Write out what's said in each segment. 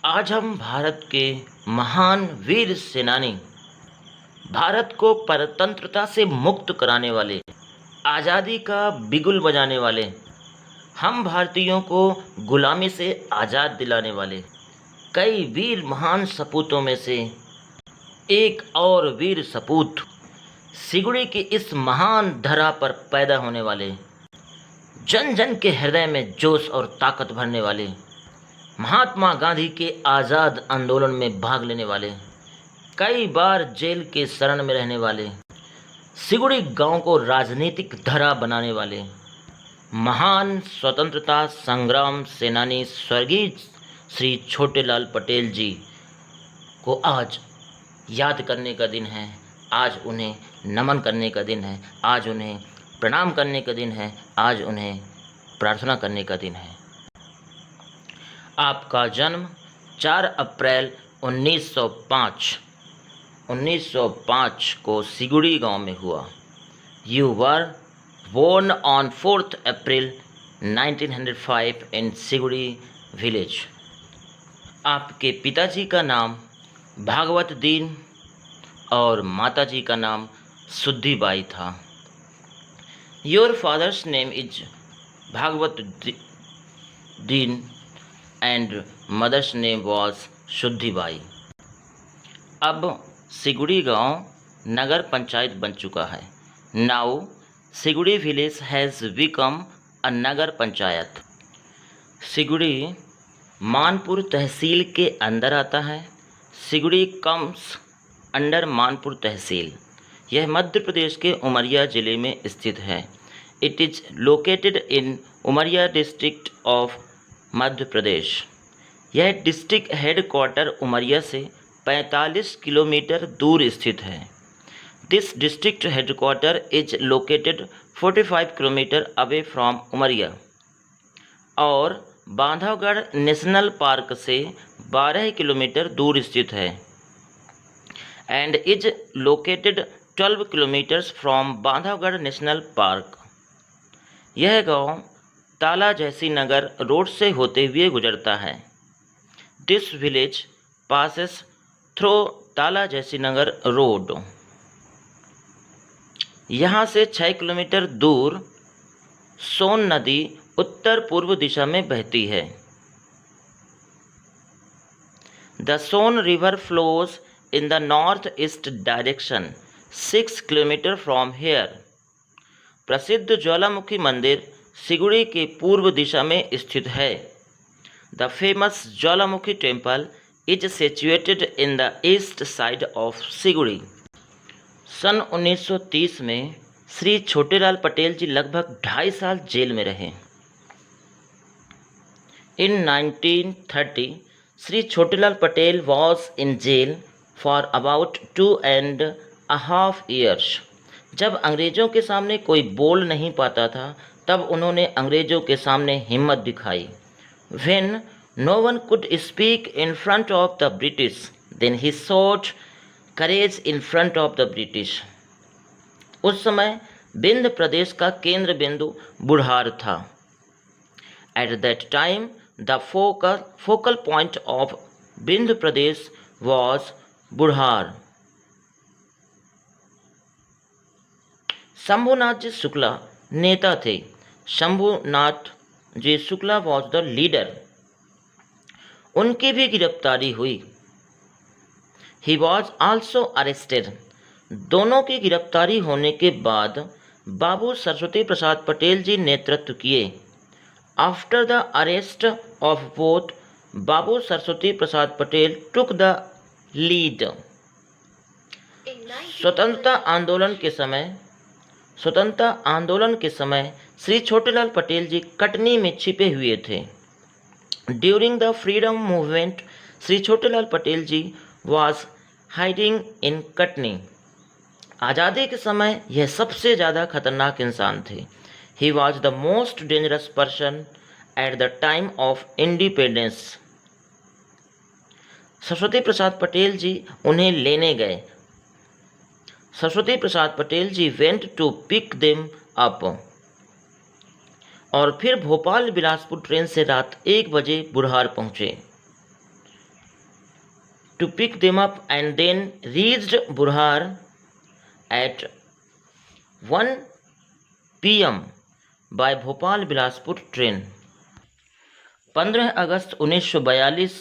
आज हम भारत के महान वीर सेनानी, भारत को परतंत्रता से मुक्त कराने वाले, आज़ादी का बिगुल बजाने वाले, हम भारतीयों को गुलामी से आज़ाद दिलाने वाले कई वीर महान सपूतों में से एक और वीर सपूत, सिगुड़ी की इस महान धरा पर पैदा होने वाले, जन जन के हृदय में जोश और ताकत भरने वाले, महात्मा गांधी के आज़ाद आंदोलन में भाग लेने वाले, कई बार जेल के शरण में रहने वाले, सिगुड़ी गांव को राजनीतिक धरा बनाने वाले महान स्वतंत्रता संग्राम सेनानी स्वर्गीय श्री छोटेलाल पटेल जी को आज याद करने का दिन है। आज उन्हें नमन करने का दिन है, आज उन्हें प्रणाम करने का दिन है, आज उन्हें प्रार्थना करने का दिन है। आपका जन्म 4 अप्रैल 1905 को सिगुड़ी गांव में हुआ। You were born on 4th April 1905 in Siguri village. आपके पिताजी का नाम भागवत दीन और माताजी का नाम सुद्दीबाई था। Your father's name is Bhagwat Deen and mother's name was Suddibai. अब सिगुड़ी गांव नगर पंचायत बन चुका है। Now Siguri village has become a nagar panchayat. Siguri Manpur tehsil के अंदर आता है। Siguri comes under Manpur tehsil. यह मध्य प्रदेश के उमरिया ज़िले में स्थित है। It is located in Umaria district of Madhya Pradesh. यह डिस्ट्रिक्ट हेडक्वार्टर उमरिया से 45 किलोमीटर दूर स्थित है। This district headquarter is located 45 kilometre away from Umaria और बांधवगढ़ नेशनल पार्क से 12 किलोमीटर दूर स्थित है and is located 12 kilometres from Bandhavgarh national park. यह गांव ताला जैसी नगर रोड से होते हुए गुजरता है। दिस विलेज पासेस थ्रू ताला जैसी नगर रोड। यहाँ से 6 किलोमीटर दूर सोन नदी उत्तर पूर्व दिशा में बहती है। The Son river flows in the north east direction 6 kilometre from here. प्रसिद्ध ज्वालामुखी मंदिर सिगुड़ी के पूर्व दिशा में स्थित है। The famous Jwalamukhi temple is situated in the east side of Siguri. सन 1930 में श्री छोटेलाल पटेल जी लगभग 2.5 साल जेल में रहे। In 1930 Shri Chhotelal Patel was in jail for about 2.5 years। जब अंग्रेज़ों के सामने कोई बोल नहीं पाता था तब उन्होंने अंग्रेज़ों के सामने हिम्मत दिखाई। When no one could speak in front of the British, then he showed courage in front of the British। उस समय बिंद प्रदेश का केंद्र बिंदु बुढ़ार था। At that time, the focal point of Bind Pradesh was Budhar. Shambhunath जी शुक्ला नेता थे। शंभुनाथ जी शुक्ला वॉज द लीडर। उनकी भी गिरफ्तारी हुई। He was also arrested. दोनों की गिरफ्तारी होने के बाद बाबू सरस्वती प्रसाद पटेल जी नेतृत्व किए। After the arrest of both, Babu Saraswati Prasad Patel took the lead. स्वतंत्रता आंदोलन के समय श्री छोटेलाल पटेल जी कटनी में छिपे हुए थे। During the freedom movement Shri Chhotelal Patel ji was hiding in Katni. आज़ादी के समय यह सबसे ज़्यादा खतरनाक इंसान थे। He was the most dangerous person at the time of independence. Saraswati Prasad Patel ji उन्हें लेने गए। Saraswati Prasad Patel ji went to pick them up और फिर भोपाल बिलासपुर ट्रेन से रात 1 बजे बुढ़ार पहुँचे। to pick them up and then reached Burhar at 1 p.m. by Bhopal Bilaspur train. 15 अगस्त 1942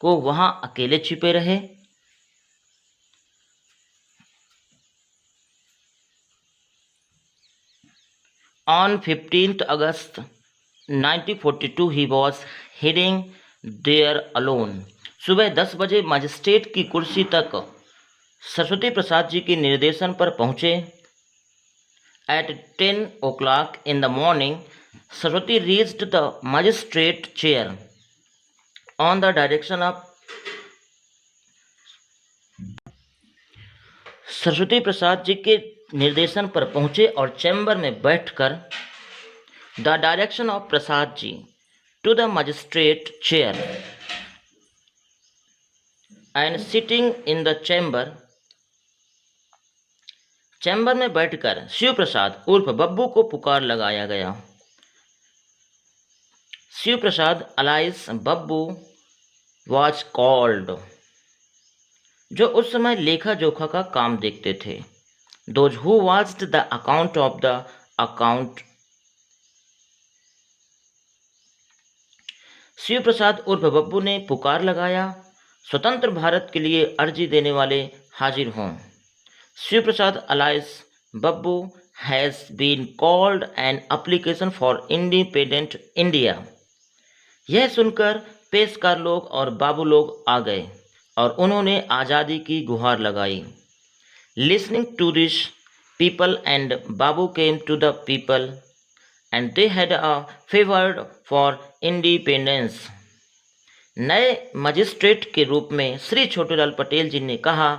को वहां अकेले छिपे रहे। On 15th August 1942 he was heading there alone. सुबह 10 बजे मजिस्ट्रेट की कुर्सी तक सरस्वती प्रसाद जी के निर्देशन पर पहुंचे। At 10 o'clock in the morning, Saraswati reached the magistrate chair on the direction of Saraswati Prasad ji के निर्देशन पर पहुंचे और चैम्बर में बैठकर the direction of Prasad ji to the magistrate chair and sitting in the chamber में बैठकर शिव प्रसाद उर्फ बब्बू को पुकार लगाया गया। Shiv Prasad alias Babbu was called, जो उस समय लेखा जोखा का काम देखते थे। Those who watched the account of the account. Shiv Prasad उर्फ बब्बू ने पुकार लगाया, स्वतंत्र भारत के लिए अर्जी देने वाले हाजिर हों। Shiv Prasad alias Babbu has been called an application for independent India. यह सुनकर पेशकार लोग और बाबू लोग आ गए और उन्होंने आज़ादी की गुहार लगाई। Listening to this people and Babu came to the people and they had a favoured for independence. नए मजिस्ट्रेट के रूप में श्री छोटेलाल पटेल जी ने कहा,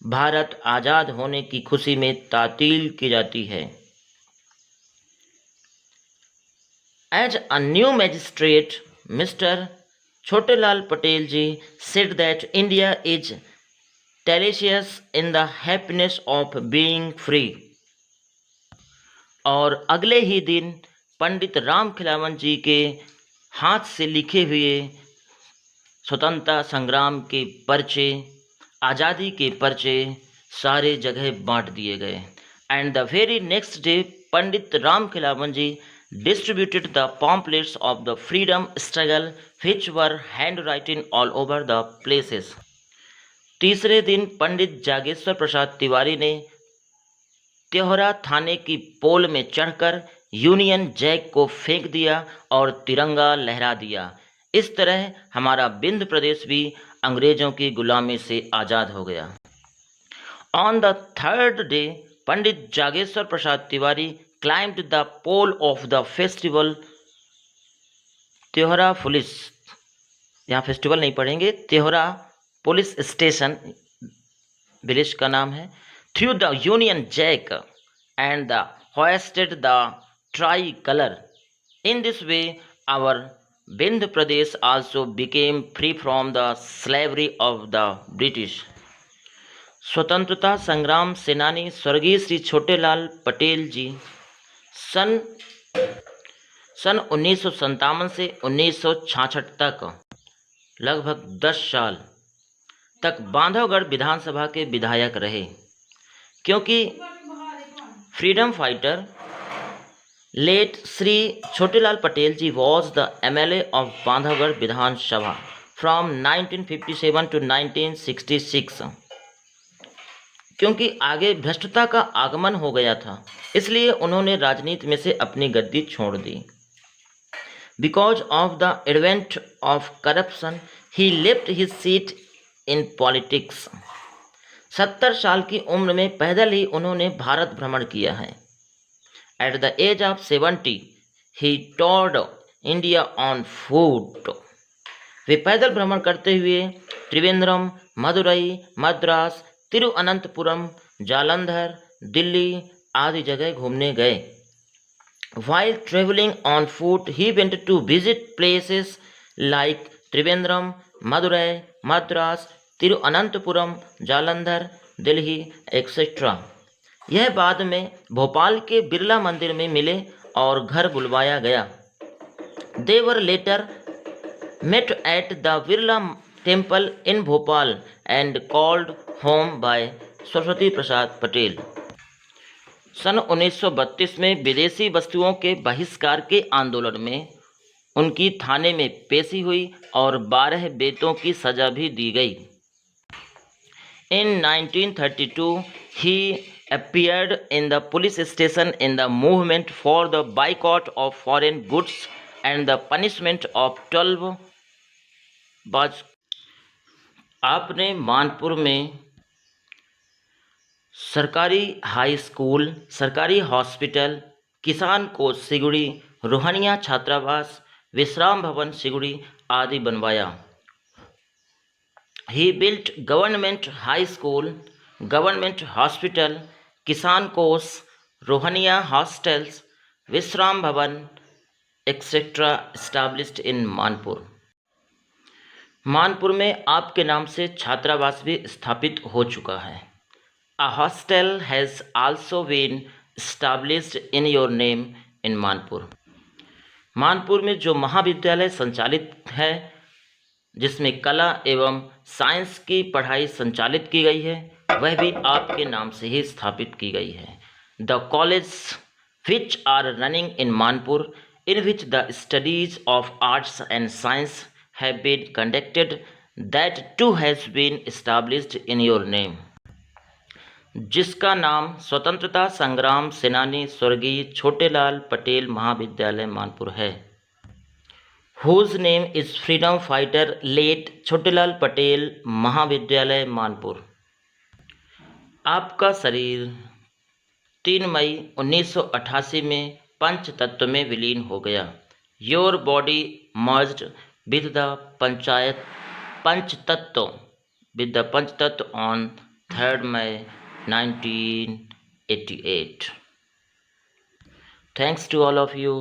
भारत आज़ाद होने की खुशी में तातील की जाती है। As a new magistrate mister Chhotelal Patel ji said that India is delicious in the happiness of being free। और अगले ही दिन पंडित राम खिलावन जी के हाथ से लिखे हुए स्वतंत्रता संग्राम के पर्चे, आज़ादी के पर्चे सारे जगह बांट दिए गए। And the very next day Pandit Ram Khilawan ji distributed the pamphlets of the freedom struggle which were handwritten all over the places। तीसरे दिन पंडित जागेश्वर प्रसाद तिवारी ने त्योहरा थाने की पोल में चढ़कर यूनियन जैक को फेंक दिया और तिरंगा लहरा दिया। इस तरह हमारा बिंद प्रदेश भी अंग्रेजों की गुलामी से आज़ाद हो गया। On the third day Pandit Jageshwar Prasad Tiwari climbed the pole of the festival Tyohara police, यहाँ फेस्टिवल नहीं पढ़ेंगे, त्योहरा पुलिस स्टेशन विलेज का नाम है, through the union jack and the hoisted the tri-color। In this way our Bindh Pradesh also became free from the slavery of the British। स्वतंत्रता संग्राम सेनानी स्वर्गीय श्री छोटेलाल पटेल जी सन 1957 से 1966 तक लगभग 10 साल तक बांधवगढ़ विधानसभा के विधायक रहे। क्योंकि freedom fighter late Shri Chhotelal Patel ji was the MLA of Bandhavgarh Vidhansabha from 1957 to 1966। क्योंकि आगे भ्रष्टता का आगमन हो गया था, इसलिए उन्होंने राजनीति में से अपनी गद्दी छोड़ दी। Because of the advent of corruption he left his seat in politics. 70 साल की उम्र में पैदल ही उन्होंने भारत भ्रमण किया है। At the age of 70 he toured India on foot. वे पैदल भ्रमण करते हुए त्रिवेंद्रम, मदुरई, मद्रास, तिरुअनंतपुरम, जालंधर, दिल्ली आदि जगह घूमने गए। While traveling on foot, he went to visit places like Trivandrum, Madurai, Madras, Thiruvananthapuram, Jalandhar, Delhi etcetera. यह बाद में भोपाल के बिरला मंदिर में मिले और घर बुलवाया गया। They were later met at the Birla temple in Bhopal and called home by Saraswati Prasad Patel. सन 1932 में विदेशी वस्तुओं के बहिष्कार के आंदोलन में उनकी थाने में पेशी हुई और 12 बेतों की सजा भी दी गई। In 1932, he appeared in the police station in the movement for the boycott of foreign goods and the punishment of 12 बाज। आपने मानपुर में सरकारी हाई स्कूल, सरकारी हॉस्पिटल, किसान कोच सिगुड़ी, रोहनिया छात्रावास, विश्राम भवन सिगुड़ी आदि बनवाया। He built government high school, government hospital, किसान कोर्स, रोहनिया hostels, विश्राम भवन, etc. established in Manpur. Manpur में आपके नाम से छात्रावास भी स्थापित हो चुका है। A hostel has also been established in your name in Manpur. Manpur में जो महाविद्यालय संचालित है, जिसमें कला एवं साइंस की पढ़ाई संचालित की गई है, वह भी आपके नाम से ही स्थापित की गई है। The college which are running in Manpur, in which the studies of arts and science have been conducted, that too has been established in your name. जिसका नाम स्वतंत्रता संग्राम सेनानी स्वर्गीय छोटेलाल पटेल महाविद्यालय मानपुर है। Whose name is freedom fighter late Chhotelal Patel महाविद्यालय मानपुर। आपका शरीर 3 मई 1988 में पंच तत्व में विलीन हो गया। Your body merged with the पंचतत्व on 3 May 1988। Thanks to all of you.